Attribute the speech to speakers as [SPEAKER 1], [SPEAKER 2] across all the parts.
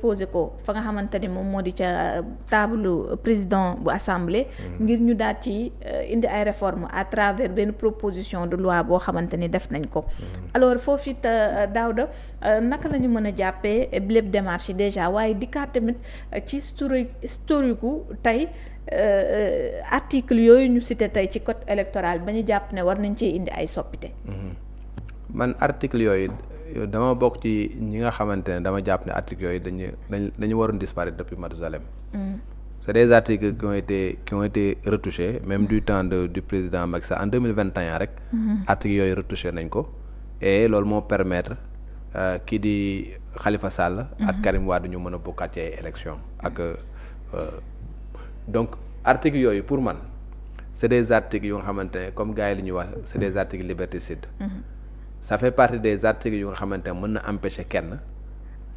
[SPEAKER 1] posé ko fa nga xamante ni moom moo di ca table président bu assemblée. ngir ñu daal ci indi ay réformes à travers benn proposition de loi boo xamante ni def nañ ko. alors foofu it Daouda naka la ñu mën a jàppee lépp démarche yi déjà waaye dikkaat tamit ci historique gu tey article yooyu ñu cité tey ci code électoral ba ñu jàpp ne war nañ cee indi ay soppite.
[SPEAKER 2] man article yooyu. dama bokk ci ñi nga xamante ne dama jàpp ne articles yooyu dañu waroon disparaître depuis Mathusalem. C'est des articles qui ont été retouchés même du temps du président Macky Sall en 2021 rek. articles yooyu retouché nañ ko. et loolu moo permettre kii di Khalifa Sall. ak Karim Wade ñu mën a bokkaat ci ay élections ak donc articles yooyu pour man c'est des articles yu nga xamante ne comme gars yi li ñuy wax c'est des articles liberticides. Ça fait partie des articles yu nga xamante ne mën na empêcher kenn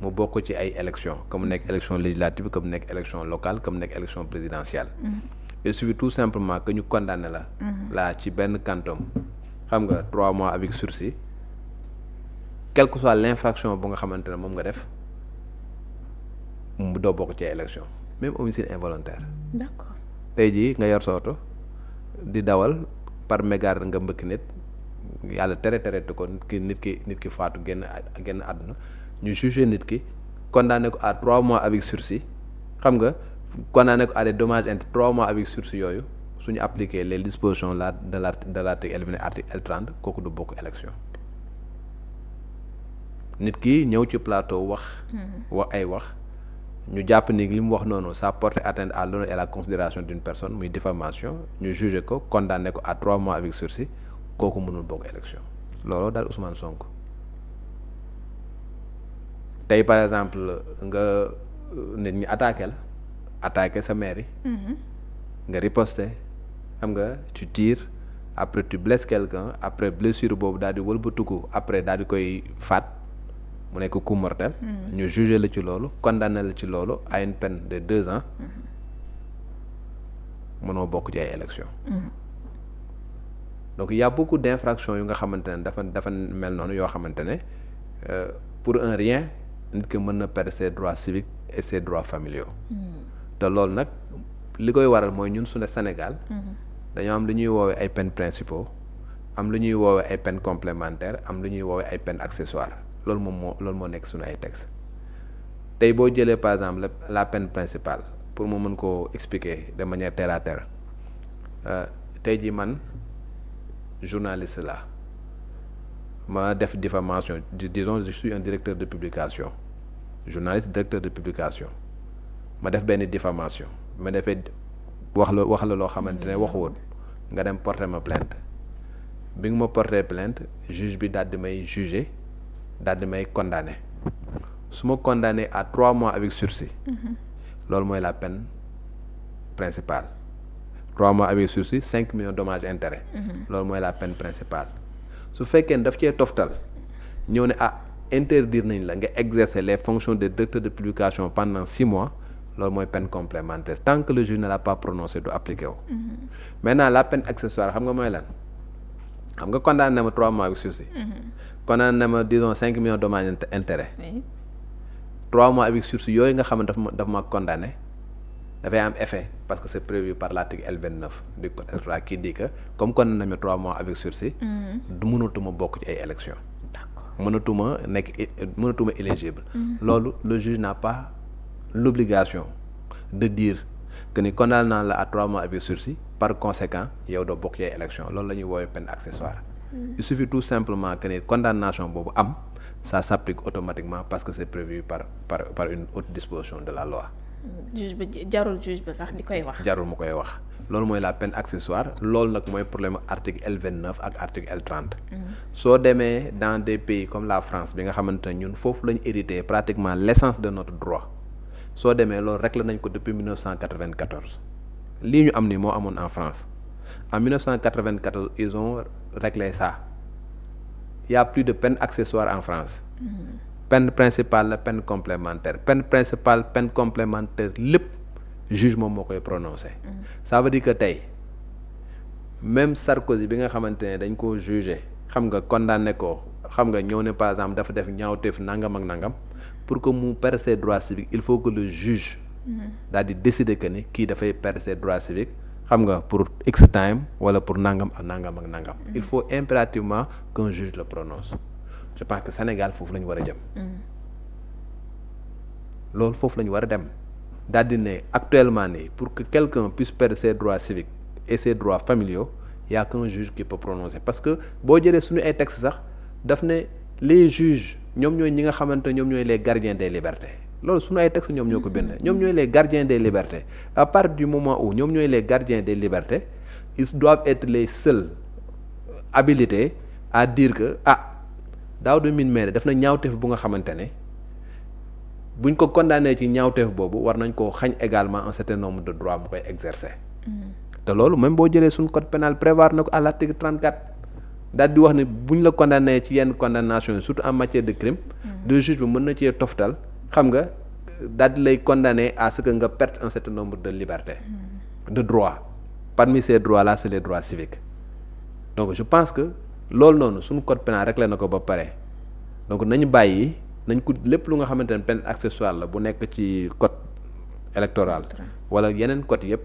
[SPEAKER 2] mu bokk ci ay élections comme nekk élection législative comme nekk élection locale comme nekk élection présidentielle. Il suffit tout simplement que ñu condamné la. là ci benn quantum xam nga 3 mois avec sursis quelle que soit l'infraction bu nga xamante ne moom nga def mu doo bokk ci ay élections même homicide involontaire.
[SPEAKER 1] D'accord.
[SPEAKER 2] tey jii nga yor sa oto di dawal par mégarde nga mbëkk nit. yàlla tere ko nit ki faatu génn àdduna ñu jugé nit ki condamné ko à 3 mois avec sursis xam nga condamné ko à des dommages 3 mois avec sursis yooyu suñu appliquer les dispositions là de l'article éliminé article L30 kooku du bokk élection nit ki ñëw ci plateau wax ay wax ñu jàpp ni li mu wax noonu ça porte atteinte à l'honneur et à la considération d'une personne muy diffamation ñu jugé ko condamné ko à 3 mois avec sursis kooku mënul bokk élection loolu daal Ousmane Sonko tey par exemple nga nit ñi attaqué sa mairie. nga riposter xam nga tu tires après tu blesses quelqu'un après blessure boobu daal di wëlbatiku après daal di koy faat mu nekk coup mortel. ñu jugé la ci loolu condamné la ci loolu à une peine de 2 ans mënoo bokk ci ay élection donc il y a beaucoup d'infractions yu nga xamante ne dafa mel noonu yoo xamante ne pour un rien nit ki mën na perdre ses droits civiques et ses droits familiaux. te loolu nag li koy waral mooy ñun suñu Sénégal. dañoo am lu ñuy woowee ay peines principaux am lu ñuy woowee ay peines complémentaires am lu ñuy woowee ay peines accessoires loolu moo nekk suñu ay textes tey boo jëlee par exemple la peine principale pour mu mën koo expliquer de manière terre à terre tey jii man. journaliste là ma def diffamation disons je suis un directeur de publication journaliste directeur de publication ma def benn diffamation ma defee wax la loo xamante ne waxu woon nga dem porter ma plainte bi nga ma porter plainte juge bi daal di may juger daal di may condamner su ma condamné à 3 mois avec sursis loolu mooy la peine principale 3 mois avec sursis 5 millions de dommages intérêts. loolu mooy la peine principale su fekkee ne daf cee toftal ñëw ne interdire nañ la nga exercer les fonctions de directeur de publication pendant 6 mois loolu mooy peine complémentaire tant que le juge ne l'a pas prononcé du appliqué wu. maintenant la peine accessoire xam nga mooy lan xam nga condamné na ma 3 mois avec sursis. condamné na ma disons 5 millions de dommages intérêts. 3 mois avec sursis yooyu nga xam ne daf ma condamné. dafay am effet parce que c'est prévu par l'article L29 du code électoral qui dit que comme kon nañu 3 mois avec sursis du mënatuma bokk ci ay élections.
[SPEAKER 1] D'accord.
[SPEAKER 2] mënatuma éligible. loolu le juge n'a pas l'obligation de dire que ni condamné naa la à 3 mois avec sursis par conséquent yow doo bokk ci ay élections loolu la ñuy woowee peine accessoire. Il suffit tout simplement que ni condamnation boobu am ça s'applique automatiquement parce que c'est prévu par une autre disposition de la loi.
[SPEAKER 1] juge bi jarul juge bi sax di koy wax.
[SPEAKER 2] jarul mu koy wax loolu mooy la peine accessoire loolu nag mooy problème article L29 ak article L30. soo demee dans des pays comme la France bi nga xamante ne ñun foofu lañu hérité pratiquement l'essence de notre droit soo demee loolu réglé nañ ko depuis 1994 lii ñu am ni moo amoon en France en 1994 ils ont réglé ça il y a plus de peine accessoire en France. Peine principale la peine complémentaire peine principale peine complémentaire lépp juge moom moo koy prononcé. ça veut dire que tey même Sarkozy bi nga xamante ne dañ ko jugé xam nga condamné ko xam nga ñëw ne par exemple dafa def ñaawteef nangam ak nangam pour que mu perdre ses droits civiques il faut que le juge daal di décider que ni kii dafay perdre ses droits civiques xam nga pour x time wala pour nangam ak nangam ak nangam il faut impérativement qu'un juge le prononce je pense que Sénégal foofu la ñu war a jëm loolu foofu la ñu war a dem daal di ne actuellement nii pour que quelqu'un puisse perdre ses droits civiques et ses droits familiaux y a qu'un juge qui peut prononcer parce que boo jëlee suñu ay textes sax daf ne les juges ñoom ñooy ñi nga xamante ne ñoom ñooy les gardiens des libertés loolu suñu ay textes ñoom ñoo ko bind ñoom ñooy les gardiens des libertés à partir du moment où ñoom ñooy les gardiens des libertés ils doivent être les seuls habilités à dire que Daouda Mine Méré def na ñaawteef bu nga xamante ne buñ ko condamné ci ñaawteef boobu war nañ koo xañ également un certain nombre de droits mu koy exercer te loolu même boo jëlee suñu code pénal prévoir na ko à l'article 34 daal di wax ne buñ la condamné ci yenn condamnation yi surtout en matière de crime le juge bi mën na cee toftal xam nga daal di lay condamné à ce que nga perte un certain nombre de libertés de droits parmi ces droits là c'est les droits civiques donc je pense que loolu noonu suñu code pénal réglé na ko ba pare donc nañu bàyyi nañ ko lépp lu nga xamante ne peine accessoire la bu nekk ci code électoral wala yeneen code yëpp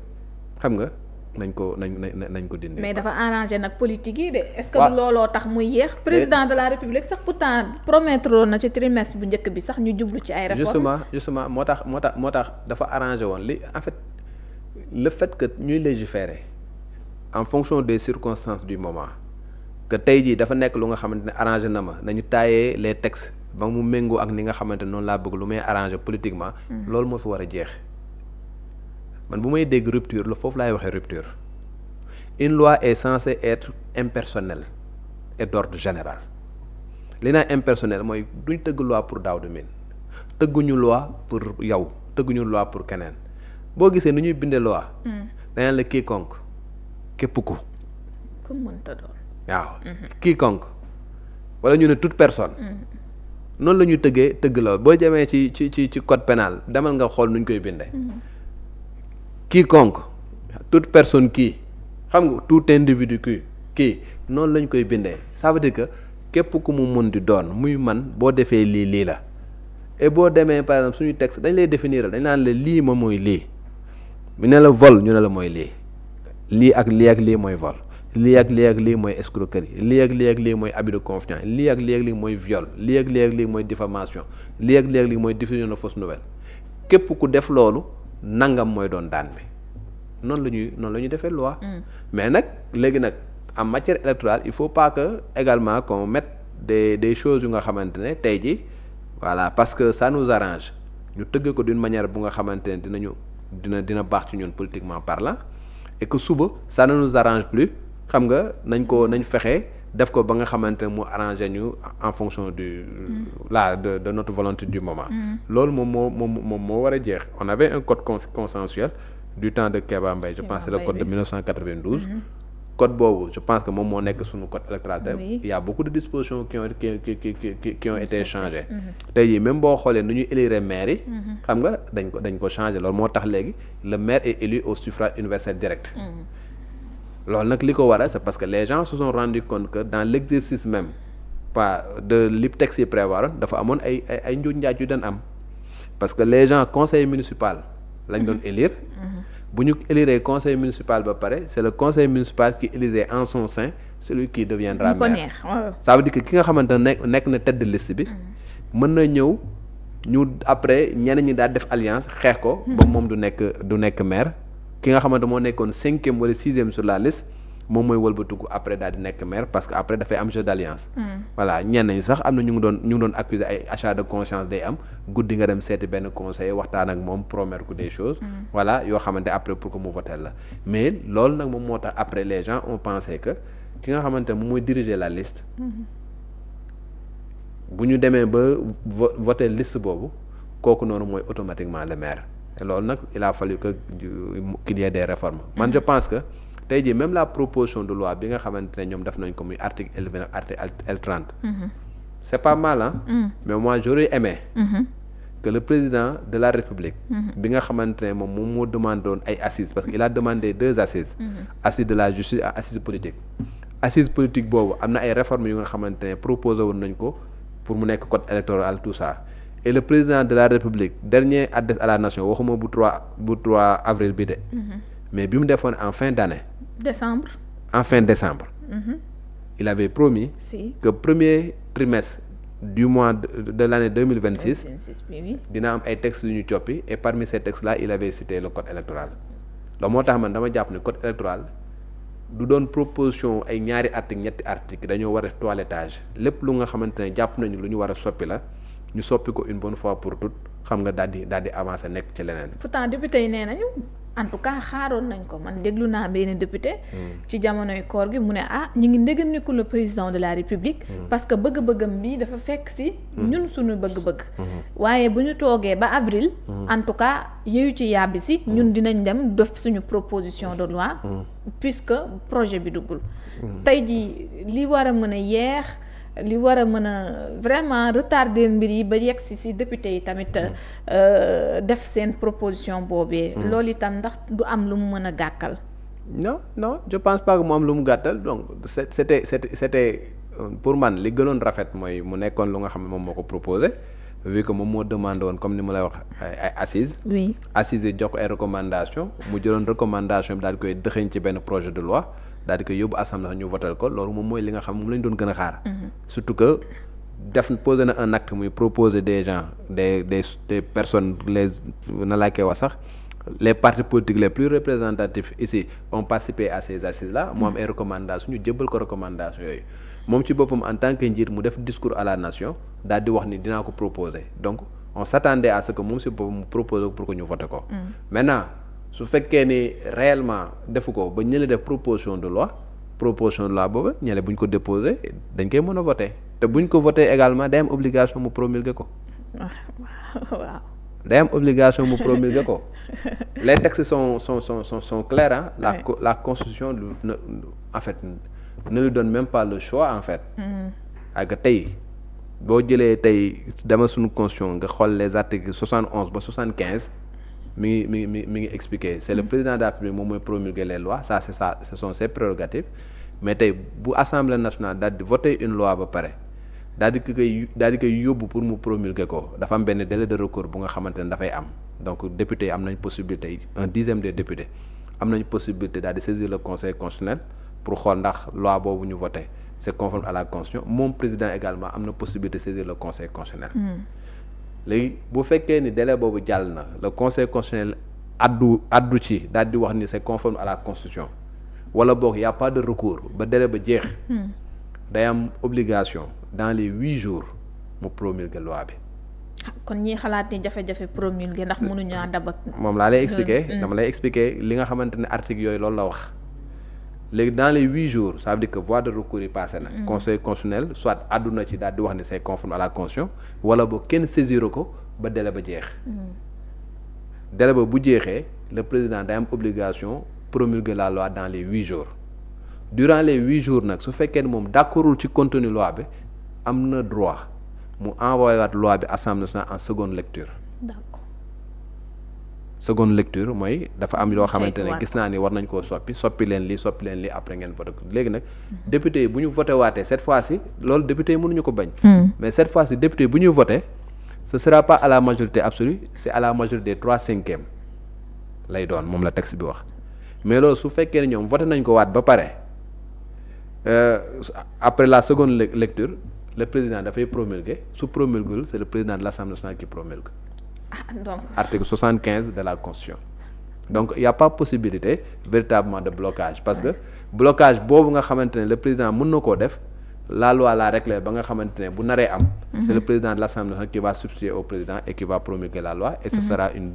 [SPEAKER 2] xam nga nañ ko dindi.
[SPEAKER 1] mais dafa arrangé nag politique yi de. est-ce que du looloo tax muy yéex. président de la république sax pourtant promettre na ci trimestre bu njëkk bi sax ñu jublu ci ay réformes.
[SPEAKER 2] justement moo tax dafa arrangé woon li en fait le fait que ñuy légiférer en fonction des circonstances du moment que tey jii dafa nekk lu nga xamante ne arrangé na ma nañu tailler les textes ba mu méngoo ak ni nga xamante ne noonu laa bëgg lu may arrangé politiquement. loolu moo fi war a jeex. man bu may dégg rupture la foofu laay waxee rupture une loi est censée être impersonnelle et d'ordre général li naa impersonnel mooy duñ tëgg loi pour Daouda Mine tëgguñu loi pour yow tëgguñu loi pour keneen boo gisee ni ñuy bindee loi dañaan la quiconque képp ku
[SPEAKER 1] mënta doon
[SPEAKER 2] waaw quiconque wala ñu ne toute personne noonu la ñuy tëgg la boo jamee ci code pénal demal nga xool nuñ koy bindee quiconque toute personne qui xam nga tout individu kii noonu lañ koy bindee ça veut dire que képp ku mu mun di doon muy man boo defee lii la et boo demee par exemple suñu texte dañ lay définir dañ naan la lii moom mooy lii bu ne la vol ñu ne la mooy lii ak lii mooy vol lii ak lii mooy escroquerie lii ak lii mooy abus de confiance lii ak lii mooy viol lii ak lii mooy diffamation lii ak lii mooy diffusion de fausse nouvelle képp ku def loolu nangam mooy doon daan bi noonu la ñuy defee loi mais nag léegi nag en matière électorale il faut pas que également qu'on mette des choses yu nga xamante ne tey ji voilà parce que ça nous arrange ñu tëgg ko d'une manière bu nga xamante ne dina baax ci ñun politiquement parlant et que suba ça ne nous arrange plus xam nga nañ fexe def ko ba nga xamante ne mu arrangé ñu en fonction de notre volonté du moment loolu moom moo war a jeex on avait un code consensuel du temps de Kéba Mbaye je pense c'est le code de 1992 code boobu je pense que moom moo nekk suñu code électoral te il y a beaucoup de dispositions qui ont été changées tey jii même boo xoolee nu ñuy élire maire yi xam nga dañ ko changé loolu moo tax léegi le maire est élu au suffrage universel direct loolu nag li ko waral c'est parce que les gens se sont rendu compte que dans l'exercice même de li texte yi prévoir dafa amoon ay njuuj njaaj yu daan am parce que les gens conseil municipal lañ doon élire bu ñu élire conseil municipal ba pare c'est le conseil municipal qui élisait en son sein celui qui deviendra maire ça veut dire que ki nga xamante ne nekk na tête de liste bi mën na ñëw ñu après ñeneen ñi daal def alliance xeex ko ba moom du nekk maire ki nga xamante moo nekkoon 5e wala 6e sur la liste moom mooy wëlbatiku après daal di nekk maire parce que après dafay am jeu d'alliance voilà ñenn ñi sax am na ñu ngi doon accuser ay achat de conscience day am guddi nga dem seeti benn conseiller waxtaan ak moom promettre ko des choses voilà yoo xamante après pour que mu voter la mais loolu nag moom moo tax après les gens ont pensé que ki nga xamante moom mooy diriger la liste bu ñu demee ba voter liste boobu kooku noonu mooy automatiquement le maire et loolu nag il a fallu que qu'il y ait des réformes man je pense que tey jii même la proposition de loi bi nga xamante ne ñoom def nañ ko muy article L29 article L30 c'est pas mal mais moi j'aurais aimé que le président de la République bi nga xamante ne moom moo demandé woon ay assises parce que il a demandé 2 assises assises de la justice ak assises politiques assise politique boobu am na ay réformes yu nga xamante ne proposé woon nañ ko pour mu nekk code électoral tout ça et le président de la République dernier adresse à la nation waxuma bu 3 avril bi de. mais bi mu defoon en fin d'année. en fin décembre. il avait promis. que premier trimestre du mois de l'année 2026. dina am ay textes yu ñu coppi et parmi ces textes là il avait cité le code électoral. loolu moo tax man dama jàpp ne code électoral du doon proposition ay ñaari article ñetti article dañoo war a def toilettage lépp lu nga xamante ne jàpp nañu lu ñu war a soppi la ñu soppi ko une bonne fois pour toutes xam nga daal di avancer nekk ci leneen.
[SPEAKER 1] pourtant député yi nee nañu en tout cas xaaroon nañ ko man déglu naa benn député. ci jamonoy koor gi mu ne ñu ngi ndéganiku le président de la république. parce que bëgg-bëggam bi dafa fekk si. ñun suñu bëgg-bëgg. waaye bu ñu toogee ba avril. en tout cas yeeyu ci yàbbi si ñun dinañ dem def suñu proposition de loi. puisque projet bi duggul. tey jii li war a mën a yeex. li war a mën a vraiment retarder mbir yi ba yegg si député yi tamit def seen proposition boobee. loolu itam ndax du am lu mu mën a gàkkal.
[SPEAKER 2] non je pense pas que mu am lu mu gàttal donc c'était pour man li gënoon rafet mooy mu nekkoon lu nga xam ne moom moo ko proposé vu que moom moo demandé woon comme ni ma lay wax ay assises.
[SPEAKER 1] oui
[SPEAKER 2] assises yi jox ko ay recommandations mu jëloon recommandation bi daal di koy dëxëñ ci benn projet de loi. daal di koy yóbbu assemblée sax ñu voté ko loolu moom mooy li nga xam moom lañ doon gën a xaar. surtout que posé na un acte muy proposer des gens des personnes na laa koy wax sax les partis politiques les plus représentatifs ici ont participé à ces assises là mu am ay recommandations ñu jébbal ko recommandations yooyu moom ci boppam en tant que njiit mu def discours à la nation daal di wax ni dinaa ko proposer donc on s'attendait à ce que moom si boppam mu proposer pour que ñu voté ko. maintenant. su fekkee ni réellement defu ko ba ñële def proposition de loi boobu ñële bu ñu ko déposé dañ koy mën a voté te bu ñu ko voté également day am obligation mu promulguer ko.
[SPEAKER 1] waaw.
[SPEAKER 2] day am obligation mu promulguer ko les textes sont clairs la constitution en fait ne lui donne même pas le choix en fait. ak tey boo jëlee tey dama suñu constitution nga xool les articles 71 ba 75. mi ngi expliquer c'est le président de la République moom mooy promulguer les lois ça c'est ça ce sont ses prérogatives mais tey bu assemblée nationale daal di voter une loi ba pare daal di koy yóbbu pour mu promulguer ko dafa am benn délai de recours bu nga xamante ne dafay am donc député yi am nañ possibilité 1/10 des députés am nañ possibilité daal di saisir le conseil constitutionnel pour xool ndax loi boobu ñu voté c'est conforme à la constitution moom président également am na possibilité saisir le conseil constitutionnel. léegi bu fekkee ni délai boobu jàll na le conseil constitutionnel addu ci daal di wax ni c'est conforme à la constitution wala boog y a pas de recours ba délai ba jeex. day am obligation dans les 8 jours mu promulguer loi bi.
[SPEAKER 1] kon ñii xalaat ni jafe-jafe promulguer ndax mënuñu dab ak.
[SPEAKER 2] moom laa lay expliquer dama lay expliquer li nga xamante ne article yooyu loolu la wax léegi dans les 8 jours ça veut dire que voie de recours yi passé na. conseil constitutionnel soit addu na ci daal di wax ni c'est conforme à la constitution wala boog kenn saisir ko ba délai ba jeex. délai ba bu jeexee le président day am obligation promulguer la loi dans les 8 jours durant les 8 jours nag su fekkee ne moom d'accordul ci contenu loi bi am na droit mu envoyé waat loi bi assemblée nationale en seconde lecture.
[SPEAKER 1] D'accord.
[SPEAKER 2] seconde lecture mooy dafa am yoo xamante ne gis naa ni war nañ koo soppi leen lii après ngeen voté ko léegi nag député yi bu ñu voté waatee cette fois-ci loolu député yi mënuñu ko bañ. mais cette fois-ci député yi bu ñuy voté ce sera pas à la majorité absolue c'est à la majorité des 3/5 lay doon moom la texte bi wax mais loolu su fekkee ne ñoom voté nañ ko waat ba pare après la seconde lecture le président dafay promulguer su promulguer c'est le président de l'Assemblée nationale qui promulgue.
[SPEAKER 1] Donc
[SPEAKER 2] article 75 de la Constitution donc il y a pas possibilité véritablement de blocage parce que blocage boobu nga xamante ne le président mën na koo def la loi la règle ba nga xamante ne bu naree am c'est le président de l'Assemblée nationale qui va substituer au président et qui va promulguer la loi et ce sera une